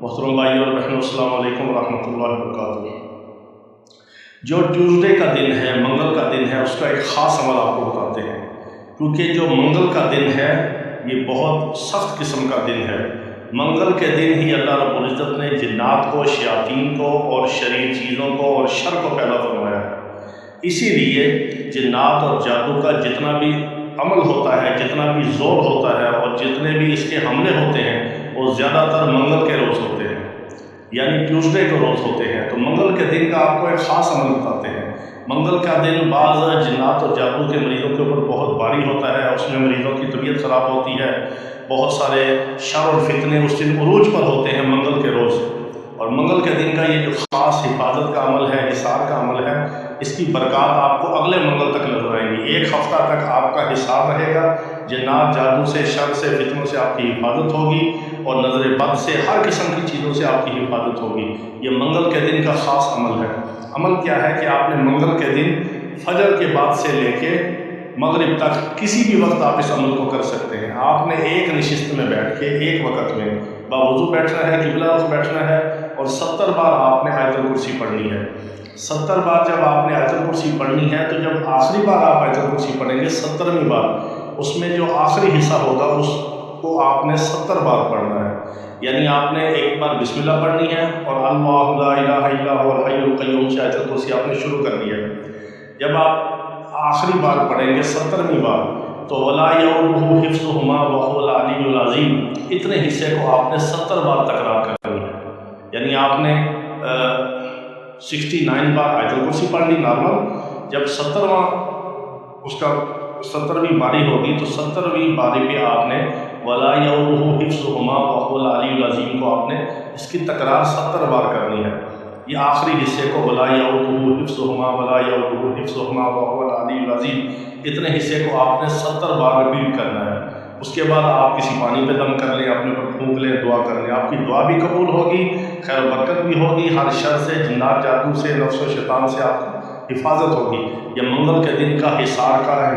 محترم بھائی اور بہنوں، السلام علیکم ورحمۃ اللہ وبرکاتہ۔ جو ٹیوزڈے کا دن ہے، منگل کا دن ہے، اس کا ایک خاص عمل آپ کو بتاتے ہیں، کیونکہ جو منگل کا دن ہے یہ بہت سخت قسم کا دن ہے۔ منگل کے دن ہی اللہ رب العزت نے جنات کو، شیاطین کو اور شریر چیزوں کو اور شر کو پیدا فرمایا ہے۔ اسی لیے جنات اور جادو کا جتنا بھی عمل ہوتا ہے، جتنا بھی زور ہوتا ہے اور جتنے بھی اس کے حملے ہوتے ہیں وہ زیادہ تر منگل کے روز ہوتے ہیں، یعنی ٹیوزڈے کے روز ہوتے ہیں۔ تو منگل کے دن کا آپ کو ایک خاص عمل بتاتے ہیں۔ منگل کا دن بعض جنات اور جادو کے مریضوں کے اوپر بہت بھاری ہوتا ہے، اس میں مریضوں کی طبیعت خراب ہوتی ہے، بہت سارے شر اور فتنے اس دن عروج پر ہوتے ہیں منگل کے روز۔ اور منگل کے دن کا یہ جو خاص حفاظت کا عمل ہے، حصار کا عمل ہے، اس کی برکات آپ کو اگلے منگل تک نظر آئیں گی۔ ایک ہفتہ تک آپ کا حصار رہے گا، جنات جادو سے، شر سے، فتنوں سے آپ کی حفاظت ہوگی اور نظر بد سے، ہر قسم کی چیزوں سے آپ کی حفاظت ہوگی۔ یہ منگل کے دن کا خاص عمل ہے۔ عمل کیا ہے کہ آپ نے منگل کے دن فجر کے بعد سے لے کے مغرب تک کسی بھی وقت آپ اس عمل کو کر سکتے ہیں۔ آپ نے ایک نشست میں بیٹھ کے ایک وقت میں باوضو بیٹھنا ہے، قبلہ رخ بیٹھنا ہے اور 70 بار آپ نے آیت الکرسی پڑھنی ہے۔ 70 بار جب آپ نے آیت الکرسی پڑھنی ہے تو جب آخری بار آپ آیت الکرسی پڑھیں گے 70ویں بار، اس میں جو آخری حصہ ہوگا اس کو آپ نے 70 بار پڑھنا ہے۔ یعنی آپ نے ایک بار بسم اللہ پڑھنی ہے اور اللہ لا الہ الا هو الحی القیوم سے آیت الکرسی آپ نے شروع کرنی ہے۔ جب آپ آخری بار پڑھیں گے 70ویں بار تو ولا یؤودہ حفظہما وهو العلی العظیم، اتنے حصے کو آپ نے 70 بار تکرار کرنی ہے۔ یعنی آپ نے 69 بار آیت الکرسی پڑھ لی نارمل، جب 70واں اس کا 70ویں باری ہوگی تو 70ویں باری پہ آپ نے ولا یؤودہ حفظہما وهو العلی العظیم کو آپ نے اس کی تکرار 70 بار کرنی ہے۔ یہ آخری حصے کو ولا یؤودہ حفظہما ولا یؤودہ حفظہما وهو العلی العظیم، اتنے حصے کو آپ نے 70 بار ریپیٹ کرنا ہے۔ اس کے بعد آپ کسی پانی پہ دم کر لیں، اپنے پر پھونک لیں، دعا کر لیں، آپ کی دعا بھی قبول ہوگی، خیر و برکت بھی ہوگی، ہر شر سے، جنات جادو سے، نفس و شیطان سے آپ کی حفاظت ہوگی۔ یہ منگل کے دن کا حصار کا ہے۔